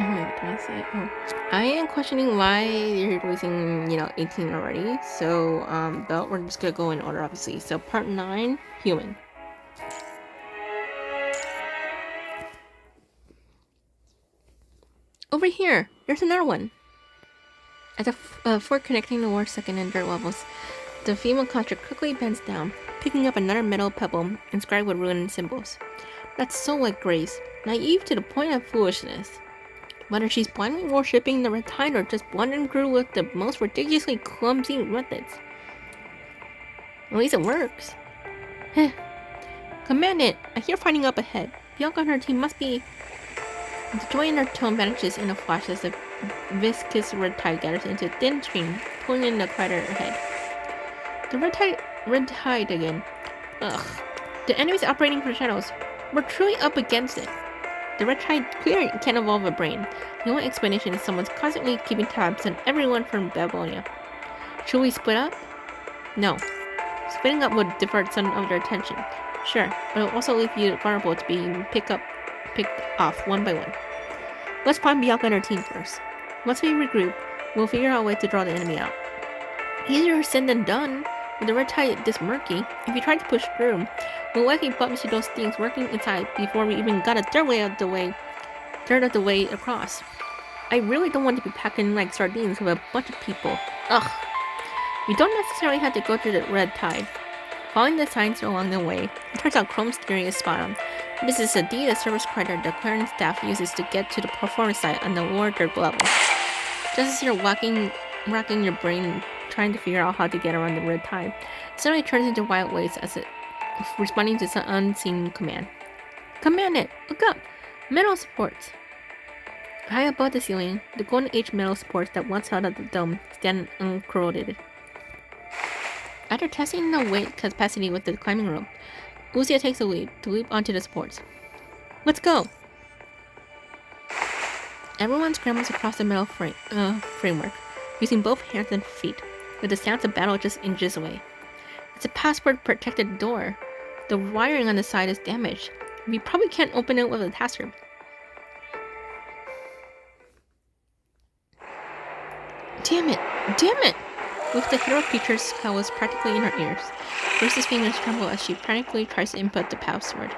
I am questioning why you're releasing, 18 already. So, but we're just gonna go in order, obviously. So, part 9, human. Over here, there's another one. At the fork connecting the war's second and third levels, the female construct quickly bends down, picking up another metal pebble inscribed with ruined symbols. That's so like Grace, naive to the point of foolishness. Whether she's blindly worshipping the red tide or just blundering through with the most ridiculously clumsy methods. At least it works. Commandant, I hear fighting up ahead. Bianca and her team must be... The joy in her tone vanishes in a flash as the viscous red tide gathers into a thin stream, pulling in the crater ahead. The red tide again. Ugh. The enemy's operating from shadows. We're truly up against it. The red tide clearly can't evolve a brain. The only explanation is someone's constantly keeping tabs on everyone from Babylonia. Should we split up? No. Splitting up would divert some of their attention. Sure, but it will also leave you vulnerable to being picked off one by one. Let's find Bianca and her team first. Once we regroup, we'll figure out a way to draw the enemy out. Easier said than done. With the red tide this murky, if you try to push through, we'll likely bump into those things working inside before we even got a third of the way across. I really don't want to be packing like sardines with a bunch of people. Ugh. We don't necessarily have to go through the red tide. Following the signs along the way, it turns out Chrome's theory is spot on. This is indeed a service credit the clearance staff uses to get to the performance site on the lower third level. Just as you're racking your brain trying to figure out how to get around the red tide, it suddenly turns into wild waves as it responding to some unseen command. Commandant, look up! Metal supports! High above the ceiling, the golden age metal supports that once held up the dome stand uncorroded. After testing the weight capacity with the climbing rope, Lucia takes the lead to leap onto the supports. Let's go! Everyone scrambles across the metal framework, using both hands and feet, with the sounds of battle just inches away. It's a password-protected door. The wiring on the side is damaged. We probably can't open it with a tasker. Damn it! Damn it! With the hero creature's howls practically in her ears, Grace's fingers tremble as she frantically tries to input the password.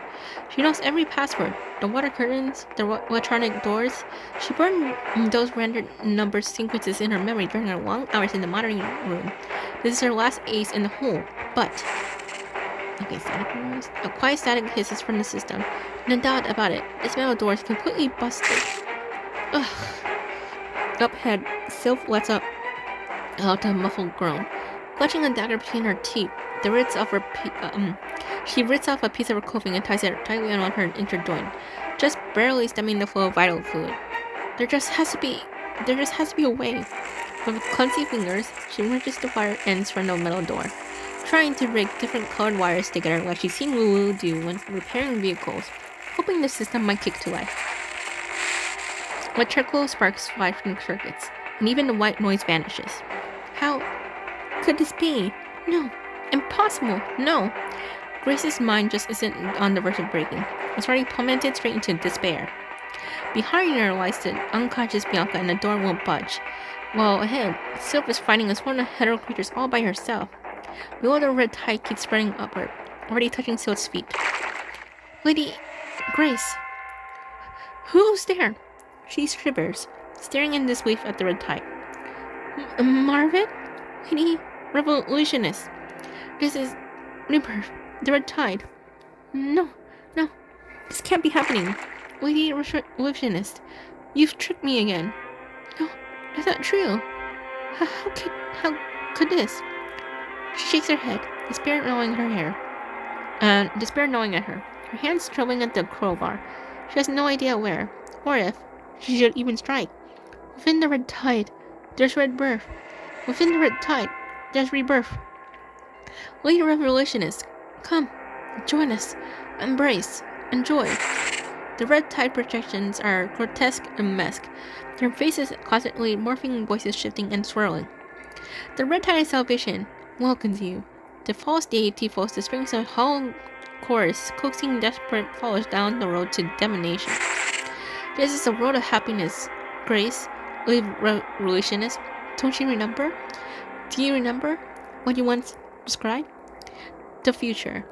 She knows every password. The water curtains, the electronic doors. She burned those random number sequences in her memory during her long hours in the monitoring room. This is her last ace in the hole, but... Okay, static noise. A quiet static hisses from the system. No doubt about it, this metal door is completely busted. Ugh. Up ahead, Sylph lets out a muffled groan. Clutching a dagger between her teeth, she rips off a piece of her clothing and ties it tightly around her interjoint, just barely stemming the flow of vital fluid. There just has to be a way. With clumsy fingers, she wrenches the wire ends from the metal door, trying to rig different colored wires together like she's seen Woo do when repairing vehicles, hoping the system might kick to life. Electrical sparks fly from the circuits, and even the white noise vanishes. How could this be? No. Impossible. No. Grace's mind just isn't on the verge of breaking. It's already plummeted straight into despair. Behind her lies the unconscious Bianca and the door won't budge. While ahead, Sylph is fighting a swarm of hetero creatures all by herself. Below, the red tide keeps spreading upward, already touching Sylph's feet. Lady Grace. Who's there? She shivers, staring in disbelief at the red tide. Marvin? Lady Revolutionist. This is Rebirth, the red tide. No. This can't be happening. Lady Revolutionist, you've tricked me again. No, that's not true. How could this? She shakes her head, despair gnawing at her. Her hands trembling at the crowbar. She has no idea where, or if she should even strike. Within the red tide, there's rebirth. Within the red tide, there's rebirth. Lady Revolutionist, come, join us, embrace, enjoy. The red tide projections are grotesque and mask, their faces constantly morphing, voices shifting and swirling. The red tide of salvation welcomes you. The false deity flows the strings of hollow chorus, coaxing desperate followers down the road to damnation. This is a world of happiness. Grace, revolutionist. Don't you remember? Do you remember what you once described? The future.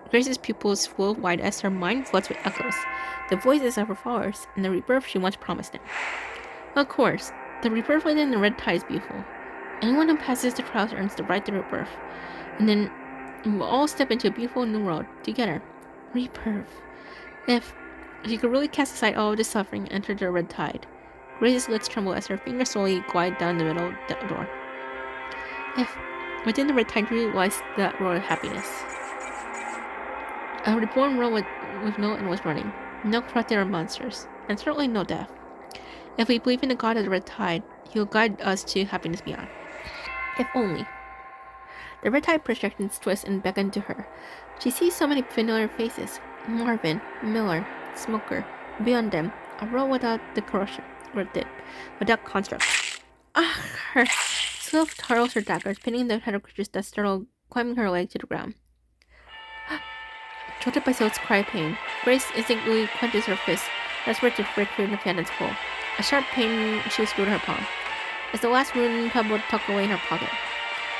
Grace's pupils flow wide as her mind floods with echoes, the voices of her followers, and the rebirth she once promised them. Of course, the rebirth within the red tide is beautiful. Anyone who passes the trials earns the right to rebirth. And then we'll all step into a beautiful new world together. Rebirth. If she could really cast aside all of this suffering and enter the red tide. Grace's lips tremble as her fingers slowly glide down the middle door. If within the red tide really lies that world of happiness. A reborn world with no endless running, no corrupted or monsters, and certainly no death. If we believe in the God of the red tide, he will guide us to happiness beyond. If only. The red tide projections twist and beckon to her. She sees so many familiar faces. Marvin, Miller, Smoker. Beyond them, a world without the corruption, without construct. Her swift hurls her daggers, pinning the head of creatures that startle, climbing her leg to the ground. Jolted by Silt's cry of pain, Grace instinctively clenches her fist, desperate to break free from the phantom's pull. A sharp pain shoots through her palm, as the last rune pebble tucked away in her pocket.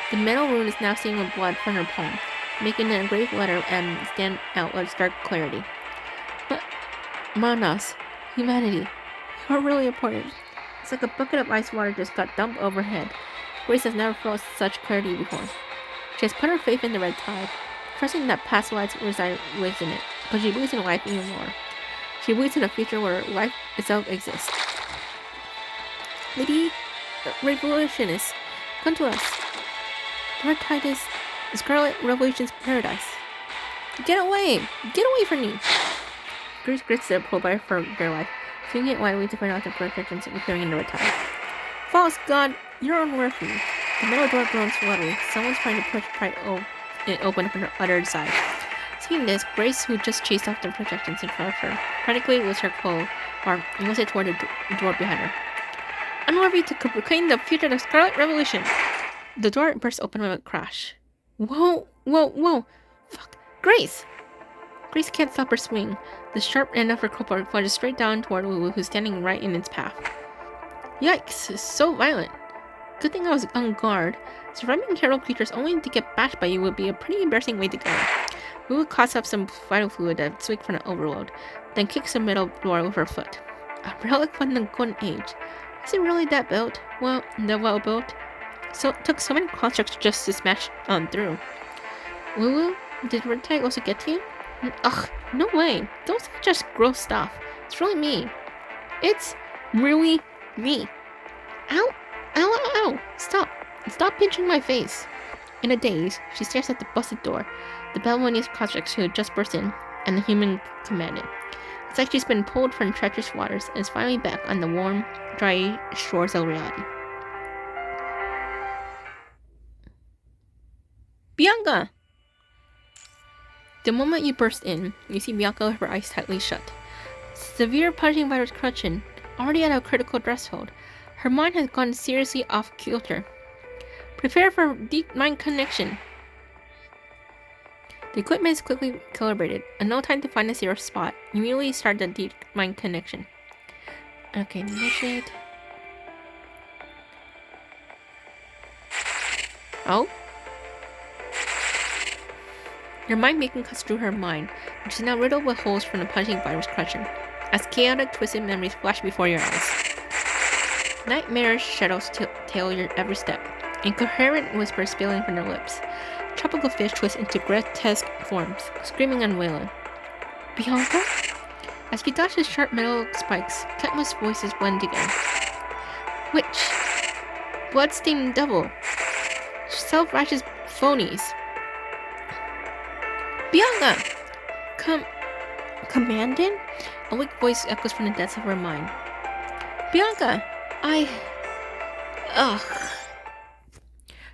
The metal rune is now stained with blood from her palm, making the engraved letter M stand out with stark clarity. But Manas, humanity, you're really important. It's like a bucket of ice water just got dumped overhead. Grace has never felt such clarity before. She has put her faith in the red tide, trusting that past lives reside within it, but she believes in life even more. She believes in a future where life itself exists. Lady Revolutionists, come to us. The red tide is the Scarlet Revolution's paradise. Get away! Get away from me! Grace grits the pole bar for their life, swinging it widely to find out the projections appearing in the red tide. False God, you're unworthy. The metal door groans slowly. Someone's trying to push it open from the other side. Seeing this, Grace, who just chased off the projections in front of her, frantically lifts her clothes arm and moves it toward the door behind her. Unworthy to proclaim the future of the Scarlet Revolution! The door bursts open with a crash. Whoa! Fuck! Grace! Grace can't stop her swing. The sharp end of her crowbar flashes straight down toward Lulu, who's standing right in its path. Yikes! It's so violent. Good thing I was on guard. Surviving feral creatures only to get bashed by you would be a pretty embarrassing way to go. Lulu coughs up some vital fluid that's weak from the overload, then kicks the metal door with her foot. A relic from the Golden Age. Is it really that built? Well built? So it took so many constructs just to smash on through. Lulu, did Red Tag also get to you? Ugh, no way. Those are just gross stuff. It's really me. It's really me. Ow! Stop pinching my face. In a daze, she stares at the busted door, the Babylonian constructs who had just burst in, and the human commandant. It's like she's been pulled from treacherous waters and is finally back on the warm, dry shores of reality. Bianca! The moment you burst in, you see Bianca with her eyes tightly shut. Severe punching virus crutching, already at a critical threshold. Her mind has gone seriously off kilter. Prepare for deep mind connection. The equipment is quickly calibrated, and no time to find a safe spot. You immediately start the deep mind connection. Okay, initiate. Oh? Your mind making cuts through her mind, which is now riddled with holes from the punching virus crutching, as chaotic twisted memories flash before your eyes. Nightmarish shadows tail your every step. Incoherent whispers spilling from their lips. Tropical fish twist into grotesque forms, screaming and wailing. Bianca? As she dodges sharp metal spikes, countless voices blend together. Witch. Bloodstained devil. Self-righteous phonies. Bianca! Commandant? A weak voice echoes from the depths of her mind. Bianca! Ugh.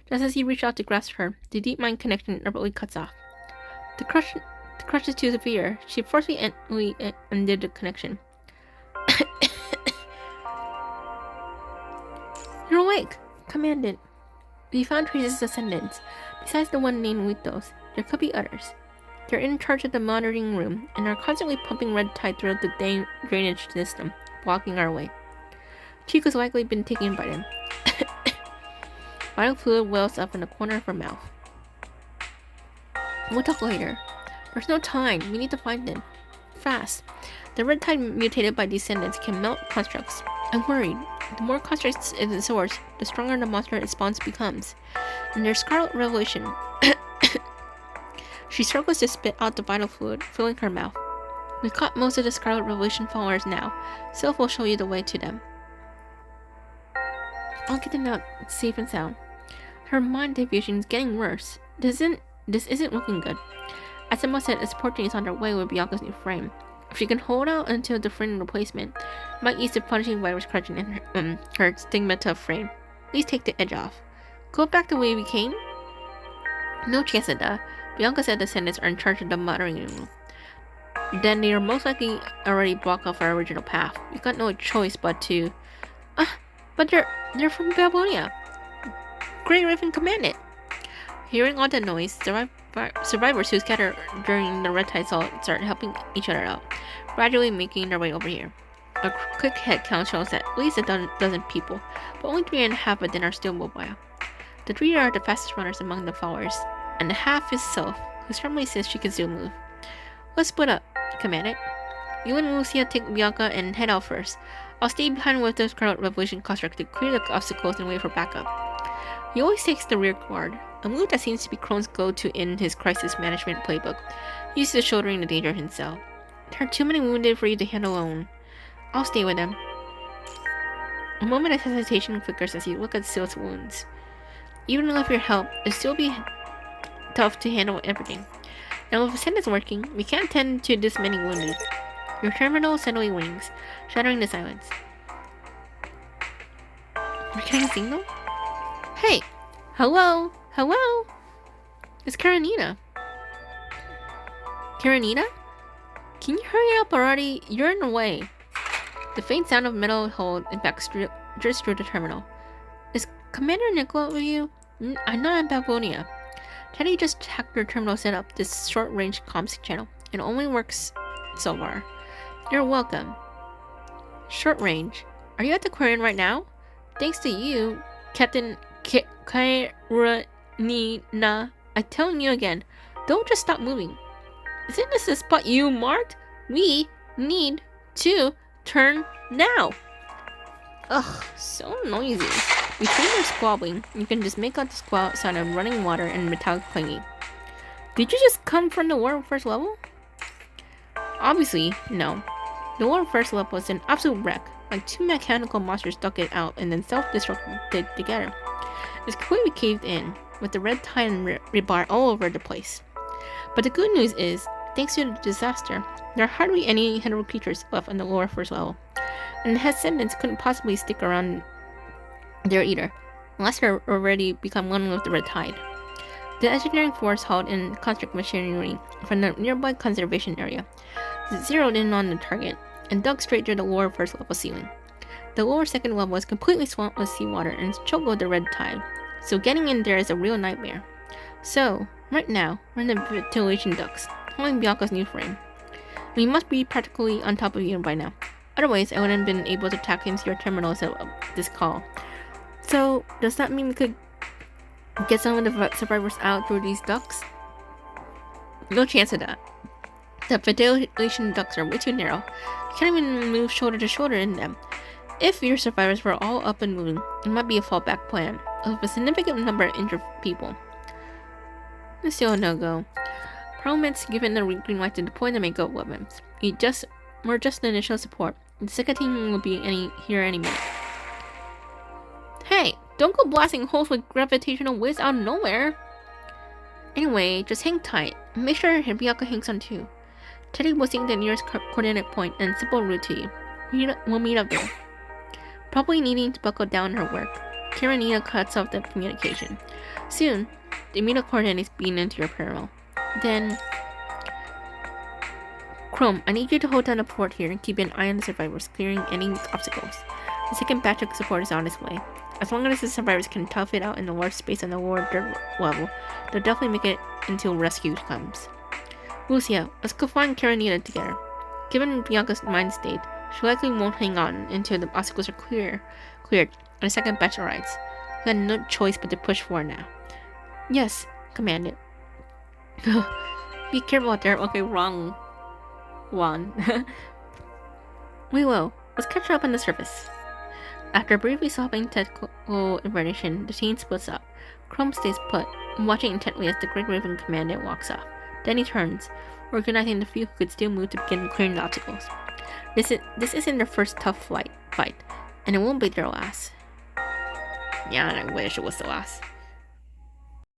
Just as he reached out to grasp her, the deep mind connection abruptly cuts off. The crush is too severe. She forcefully ended the connection. You're awake, Commandant. We found traces of ascendants. Besides the one named Witos, there could be others. They're in charge of the monitoring room and are constantly pumping red tide throughout the drainage system, blocking our way. Chico's likely been taken by them. Vital fluid wells up in the corner of her mouth. We'll talk later. There's no time. We need to find them. Fast. The red tide mutated by descendants can melt constructs. I'm worried. The more constructs it absorbs, the stronger the monster it spawns becomes. And there's Scarlet Revolution. She struggles to spit out the vital fluid, filling her mouth. We've caught most of the Scarlet Revolution followers now. Sylph will show you the way to them. I'll get them out safe and sound. Her mind diffusion is getting worse. This isn't looking good. As Emma said, a support team is on their way with Bianca's new frame. If she can hold out until the frame replacement, it might ease the punishing virus crushing in her stigmata frame. Please take the edge off. Go back the way we came? No chance of that. Bianca said the descendants are in charge of the muttering room. Then they are most likely already blocked off our original path. We've got no choice but to... but they're from Babylonia. Great Raven commandant. Hearing all the noise, survivors who scattered during the red tide assault start helping each other out, gradually making their way over here. A quick head count shows that at least a dozen people, but only 3.5 of them are still mobile. The 3 are the fastest runners among the followers, and the half is Sylph, whose family says she can still move. Let's split up, commandant. You and Lucia take Bianca and head out first. I'll stay behind with the Scarlet Revolution construct to clear the obstacles and wait for backup. He always takes the rear guard, a move that seems to be Krone's go-to in his crisis management playbook, used to shouldering the danger himself. There are too many wounded for you to handle alone. I'll stay with them. A moment of hesitation flickers as you look at Sylph's wounds. Even with your help, it'll still be tough to handle everything. And with Ascendants working, we can't tend to this many wounded. Your terminal suddenly wings, shattering the silence. We're getting a signal? Hey! Hello? Hello? It's Karenina. Karenina? Can you hurry up already? You're in the way. The faint sound of metal hold impacts just through the terminal. Is Commander Nicola with you? I'm not in Babylonia. Teddy just hacked your terminal set up this short-range comms channel. It only works so far. You're welcome. Short range. Are you at the Aquarium right now? Thanks to you, Captain Karenina. I'm telling you again, don't just stop moving. Isn't this the spot you marked? We need to turn now. Ugh, so noisy. Between their squabbling, you can just make out the squall sound of running water and metallic clanging. Did you just come from the war first level? Obviously, no. The war first level was an absolute wreck. Like 2 mechanical monsters stuck it out and then self-destructed together. It's completely caved in, with the red tide and rebar all over the place. But the good news is, thanks to the disaster, there are hardly any heteroid creatures left on the lower first level, and the descendants couldn't possibly stick around there either, unless they're already become one with the red tide. The engineering force hauled in construct machinery from the nearby conservation area, zeroed in on the target, and dug straight through the lower first level ceiling. The lower second level is completely swamped with seawater and choked with the red tide, so getting in there is a real nightmare. So, right now, we're in the ventilation ducts, holding Bianca's new frame. We must be practically on top of you by now. Otherwise, I wouldn't have been able to tap into your terminal set up this call. So, does that mean we could get some of the survivors out through these ducts? No chance of that. The ventilation ducts are way too narrow. You can't even move shoulder to shoulder in them. If your survivors were all up and moving, it might be a fallback plan of a significant number of injured people. It's still a no-go. Parliament's given the green light to deploy the makeup weapons. We're just the initial support. The second team will be here any minute. Hey, don't go blasting holes with gravitational waves out of nowhere. Anyway, just hang tight. Make sure Bianca hangs on too. Teddy will sing the nearest coordinate point and simple route to you. We'll meet up there. Probably needing to buckle down her work, Karenina cuts off the communication. Soon, the immediate coordinates beam into your peril. Then, Chrome, I need you to hold down the port here and keep an eye on the survivors, clearing any obstacles. The second batch of support is on its way. As long as the survivors can tough it out in the large space on the lower dirt level, they'll definitely make it until rescue comes. Lucia, let's go find Karenina together. Given Bianca's mind state, She likely won't hang on until the obstacles are cleared, and the second batch arrives. We had no choice but to push forward now. Yes, commandant. Be careful out there. Okay, wrong one. We will. Let's catch up on the surface. After briefly solving technical information, the team splits up. Chrome stays put, watching intently as the Great Raven commandant walks off. Then he turns, organizing the few who could still move to begin clearing the obstacles. This isn't their first tough fight, and it won't be their last. Yeah, and I wish it was the last.